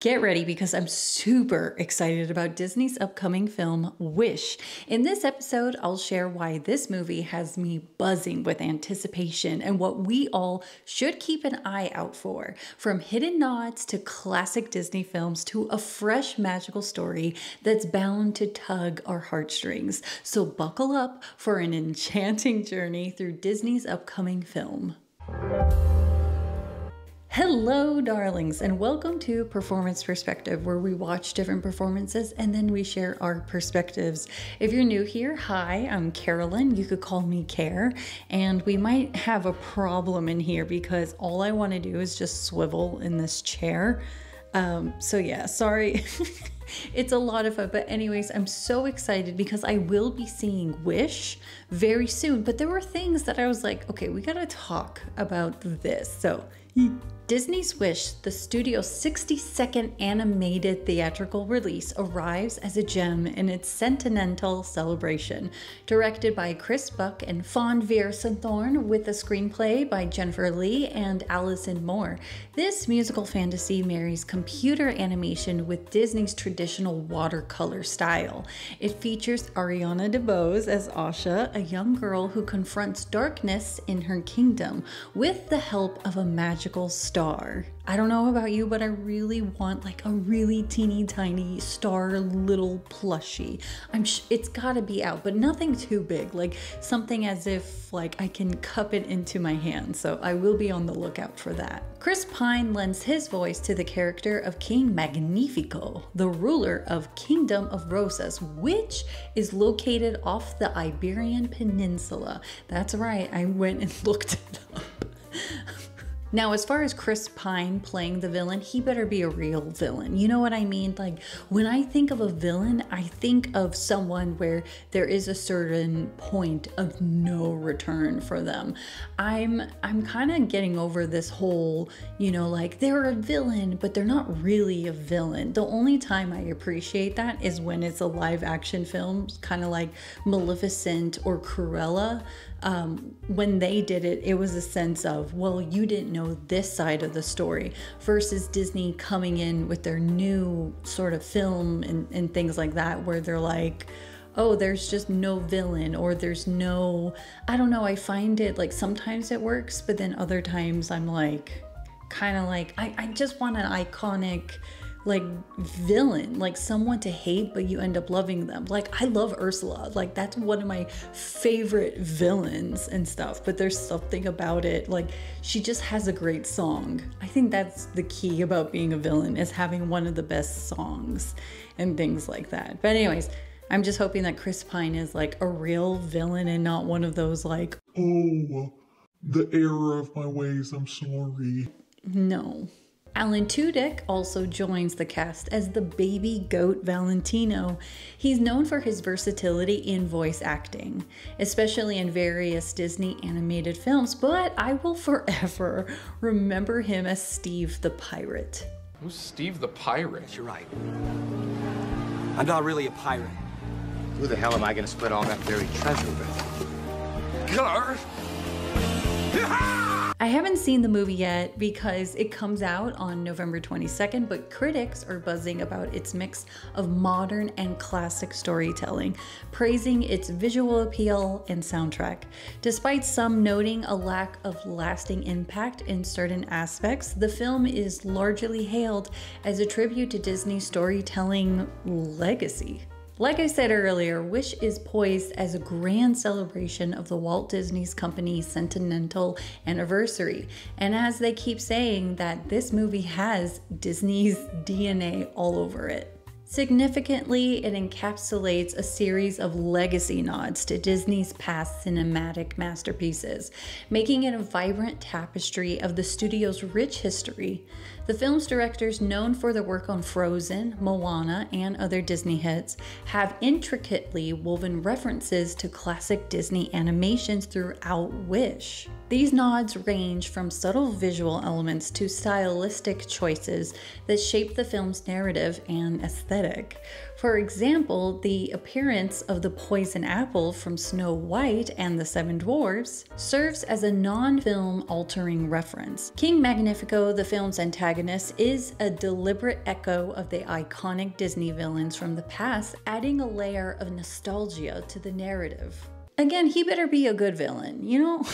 Get ready because I'm super excited about Disney's upcoming film, Wish. In this episode, I'll share why this movie has me buzzing with anticipation and what we all should keep an eye out for. From hidden nods to classic Disney films to a fresh magical story that's bound to tug our heartstrings. So buckle up for an enchanting journey through Disney's upcoming film. Hello, darlings, and welcome to Performance Perspective, where we watch different performances and then we share our perspectives. If you're new here, hi, I'm Carolyn. You could call me Care, and we might have a problem in here because all I want to do is just swivel in this chair. So yeah, sorry. It's a lot of fun, but anyways, I'm so excited because I will be seeing Wish very soon, but there were things that I was like, okay, we gotta talk about this. So Disney's Wish, the studio's 60-second animated theatrical release, arrives as a gem in its centennial celebration. Directed by Chris Buck and Fawn Veer-Santhorn, with a screenplay by Jennifer Lee and Allison Moore, this musical fantasy marries computer animation with Disney's traditional watercolor style. It features Ariana DeBose as Asha, a young girl who confronts darkness in her kingdom with the help of a magical star. I don't know about you, but I really want like a really teeny tiny star little plushie. It's gotta be out, but nothing too big, like something as if like I can cup it into my hand. So I will be on the lookout for that. Chris Pine lends his voice to the character of King Magnifico, the ruler of Kingdom of Rosas, which is located off the Iberian Peninsula. That's right, I went and looked it up. Now, as far as Chris Pine playing the villain, he better be a real villain. You know what I mean? Like, when I think of a villain, I think of someone where there is a certain point of no return for them. I'm kind of getting over this whole, you know, like they're a villain, but they're not really a villain. The only time I appreciate that is when it's a live action film, kind of like Maleficent or Cruella. When they did it, it was a sense of, well, you didn't know this side of the story, versus Disney coming in with their new sort of film and things like that, where they're like, oh, there's just no villain, or there's no, I don't know, I find it like sometimes it works, but then other times I'm like, kind of like, I just want an iconic like villain, like someone to hate but you end up loving them. Like I love Ursula, like that's one of my favorite villains and stuff, but there's something about it, like she just has a great song. I think that's the key about being a villain, is having one of the best songs and things like that. But anyways, I'm just hoping that Chris Pine is like a real villain and not one of those like, oh, the error of my ways, I'm sorry. No. Alan Tudyk also joins the cast as the baby goat Valentino. He's known for his versatility in voice acting, especially in various Disney animated films, but I will forever remember him as Steve the Pirate. Who's Steve the Pirate? You're right. I'm not really a pirate. Who the hell am I going to split all that buried treasure with? Gar! I haven't seen the movie yet because it comes out on November 22nd, but critics are buzzing about its mix of modern and classic storytelling, praising its visual appeal and soundtrack. Despite some noting a lack of lasting impact in certain aspects, the film is largely hailed as a tribute to Disney's storytelling legacy. Like I said earlier, Wish is poised as a grand celebration of the Walt Disney Company's centennial anniversary. And as they keep saying, that this movie has Disney's DNA all over it. Significantly, it encapsulates a series of legacy nods to Disney's past cinematic masterpieces, making it a vibrant tapestry of the studio's rich history. The film's directors, known for their work on Frozen, Moana, and other Disney hits, have intricately woven references to classic Disney animations throughout Wish. These nods range from subtle visual elements to stylistic choices that shape the film's narrative and aesthetic. For example, the appearance of the poison apple from Snow White and the Seven Dwarfs serves as a non-film altering reference. King Magnifico, the film's antagonist, protagonist is a deliberate echo of the iconic Disney villains from the past, adding a layer of nostalgia to the narrative. Again, he better be a good villain, you know?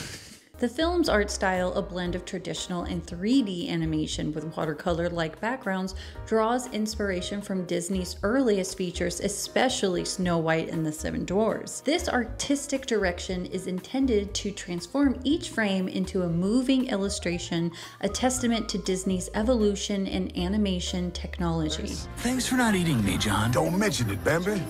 The film's art style, a blend of traditional and 3D animation with watercolor-like backgrounds, draws inspiration from Disney's earliest features, especially Snow White and the Seven Dwarfs. This artistic direction is intended to transform each frame into a moving illustration, a testament to Disney's evolution in animation technology. Thanks for not eating me, John. Don't mention it, Bambi.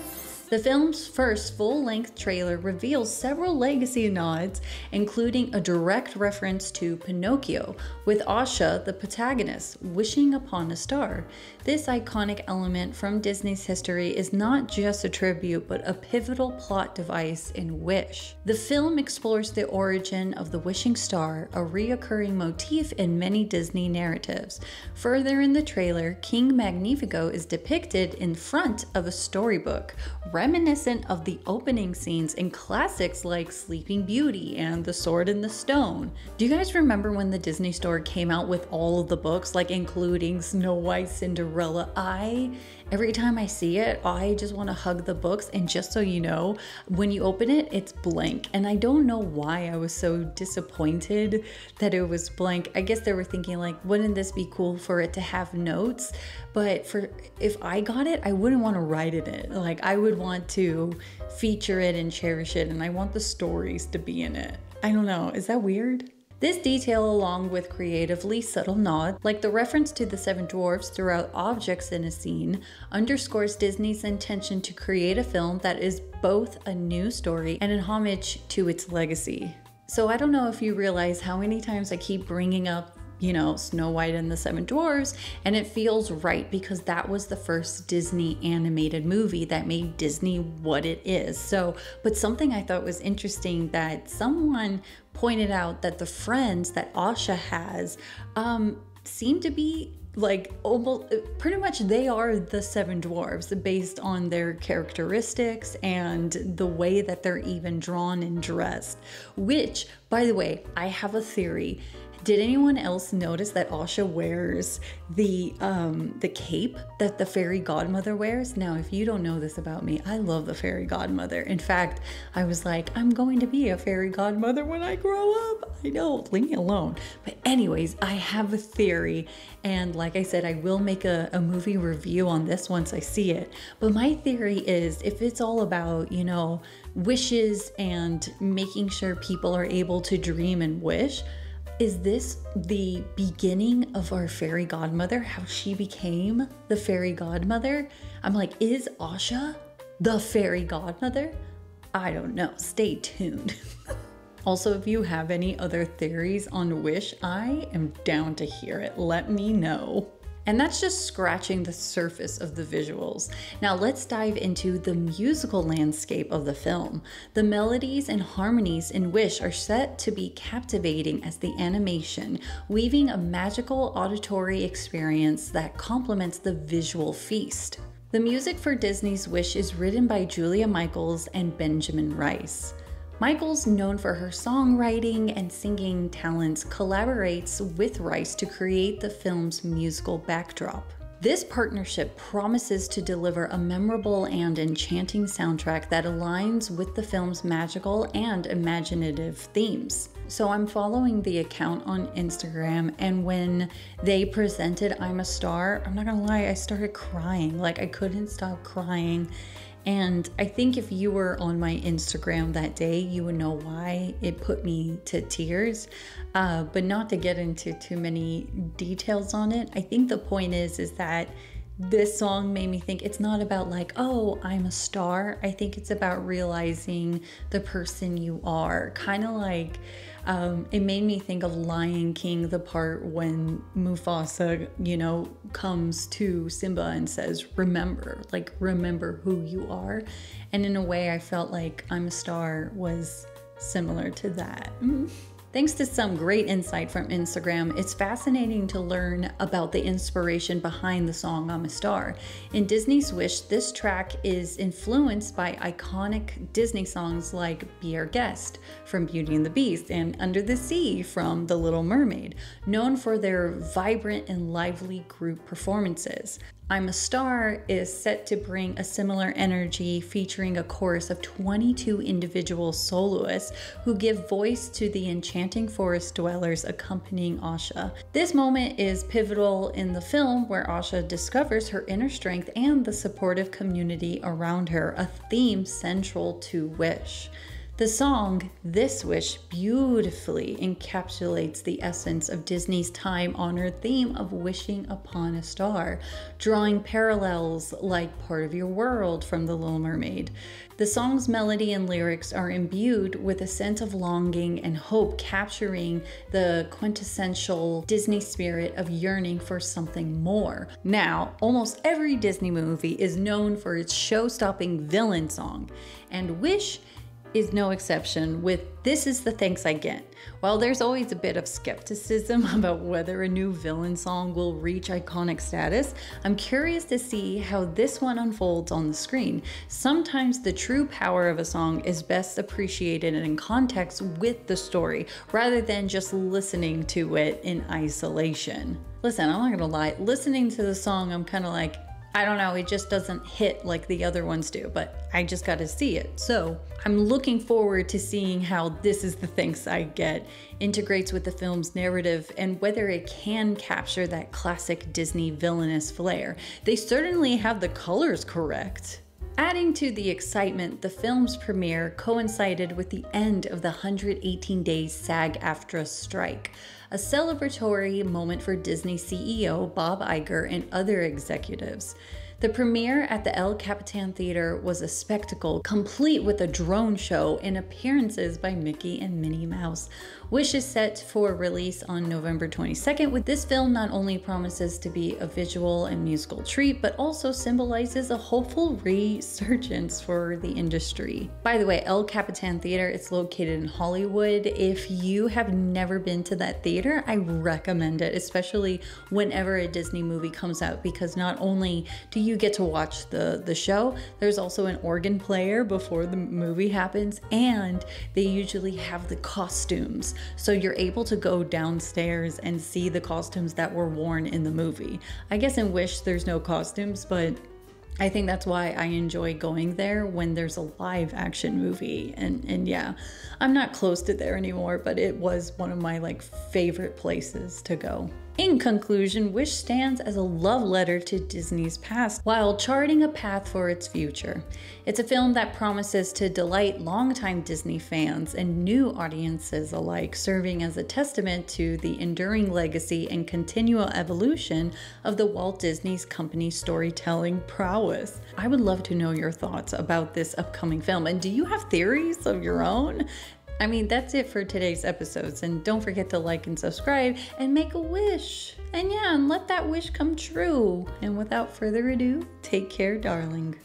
The film's first full-length trailer reveals several legacy nods, including a direct reference to Pinocchio, with Asha, the protagonist, wishing upon a star. This iconic element from Disney's history is not just a tribute, but a pivotal plot device in Wish. The film explores the origin of the wishing star, a reoccurring motif in many Disney narratives. Further in the trailer, King Magnifico is depicted in front of a storybook, reminiscent of the opening scenes in classics like Sleeping Beauty and The Sword in the Stone. Do you guys remember when the Disney Store came out with all of the books, like including Snow White, Cinderella? Every time I see it, I just want to hug the books. And just so you know, when you open it, it's blank. And I don't know why I was so disappointed that it was blank. I guess they were thinking like, wouldn't this be cool for it to have notes? But if I got it, I wouldn't want to write in it. Like, I would want to feature it and cherish it, and I want the stories to be in it. I don't know, is that weird? This detail, along with creatively subtle nods, like the reference to the Seven Dwarfs throughout objects in a scene, underscores Disney's intention to create a film that is both a new story and an homage to its legacy. So I don't know if you realize how many times I keep bringing up, you know, Snow White and the Seven Dwarfs, and it feels right because that was the first Disney animated movie that made Disney what it is. So, but something I thought was interesting that someone pointed out that the friends that Asha has seem to be like almost pretty much they are the Seven Dwarfs based on their characteristics and the way that they're even drawn and dressed, which, by the way, I have a theory. Did anyone else notice that Asha wears the cape that the fairy godmother wears? Now, if you don't know this about me, I love the fairy godmother. In fact, I was like, I'm going to be a fairy godmother when I grow up. I know, leave me alone. But anyways, I have a theory. And like I said, I will make a movie review on this once I see it. But my theory is if it's all about, you know, wishes and making sure people are able to dream and wish, is this the beginning of our fairy godmother, how she became the fairy godmother? I'm like, is Asha the fairy godmother? I don't know. Stay tuned. Also, if you have any other theories on Wish, I am down to hear it. Let me know. And that's just scratching the surface of the visuals. Now let's dive into the musical landscape of the film. The melodies and harmonies in Wish are set to be captivating as the animation, weaving a magical auditory experience that complements the visual feast. The music for Disney's Wish is written by Julia Michaels and Benjamin Rice. Michaels, known for her songwriting and singing talents, collaborates with Rice to create the film's musical backdrop. This partnership promises to deliver a memorable and enchanting soundtrack that aligns with the film's magical and imaginative themes. So I'm following the account on Instagram, and when they presented I'm a Star, I'm not gonna lie, I started crying. Like, I couldn't stop crying. And I think if you were on my Instagram that day, you would know why it put me to tears. But not to get into too many details on it. I think the point is that this song made me think it's not about like, oh, I'm a star. I think it's about realizing the person you are. Kind of like, it made me think of Lion King, the part when Mufasa, you know, comes to Simba and says, remember, like, remember who you are. And in a way, I felt like I'm a Star was similar to that. Thanks to some great insight from Instagram, it's fascinating to learn about the inspiration behind the song I'm a Star. In Disney's Wish, this track is influenced by iconic Disney songs like Be Our Guest from Beauty and the Beast and Under the Sea from The Little Mermaid, known for their vibrant and lively group performances. I'm a Star is set to bring a similar energy, featuring a chorus of 22 individual soloists who give voice to the enchanting forest dwellers accompanying Asha. This moment is pivotal in the film, where Asha discovers her inner strength and the supportive community around her, a theme central to Wish. The song, This Wish, beautifully encapsulates the essence of Disney's time-honored theme of wishing upon a star, drawing parallels like Part of Your World from The Little Mermaid. The song's melody and lyrics are imbued with a sense of longing and hope, capturing the quintessential Disney spirit of yearning for something more. Now, almost every Disney movie is known for its show-stopping villain song, and Wish is no exception with This Is the Thanks I Get. While there's always a bit of skepticism about whether a new villain song will reach iconic status, I'm curious to see how this one unfolds on the screen. Sometimes the true power of a song is best appreciated in context with the story, rather than just listening to it in isolation. Listen, I'm not gonna lie, listening to the song, I'm kind of like, I don't know, it just doesn't hit like the other ones do, but I just got to see it. So I'm looking forward to seeing how This Is the Thanks I Get integrates with the film's narrative and whether it can capture that classic Disney villainous flair. They certainly have the colors correct. Adding to the excitement, the film's premiere coincided with the end of the 118-day SAG-AFTRA strike, a celebratory moment for Disney CEO Bob Iger and other executives. The premiere at the El Capitan Theater was a spectacle, complete with a drone show and appearances by Mickey and Minnie Mouse. Wish is set for release on November 22nd. With this film not only promises to be a visual and musical treat, but also symbolizes a hopeful resurgence for the industry. By the way, El Capitan Theater is located in Hollywood. If you have never been to that theater, I recommend it, especially whenever a Disney movie comes out, because not only do you get to watch the show, there's also an organ player before the movie happens, and they usually have the costumes. So you're able to go downstairs and see the costumes that were worn in the movie. I guess in Wish there's no costumes, but I think that's why I enjoy going there when there's a live action movie. And yeah, I'm not close to there anymore, but it was one of my favorite places to go. In conclusion, Wish stands as a love letter to Disney's past while charting a path for its future. It's a film that promises to delight longtime Disney fans and new audiences alike, serving as a testament to the enduring legacy and continual evolution of the Walt Disney Company's storytelling prowess. I would love to know your thoughts about this upcoming film, and do you have theories of your own? I mean, that's it for today's episodes, and don't forget to like and subscribe and make a wish. And yeah, and let that wish come true. And without further ado, take care, darling.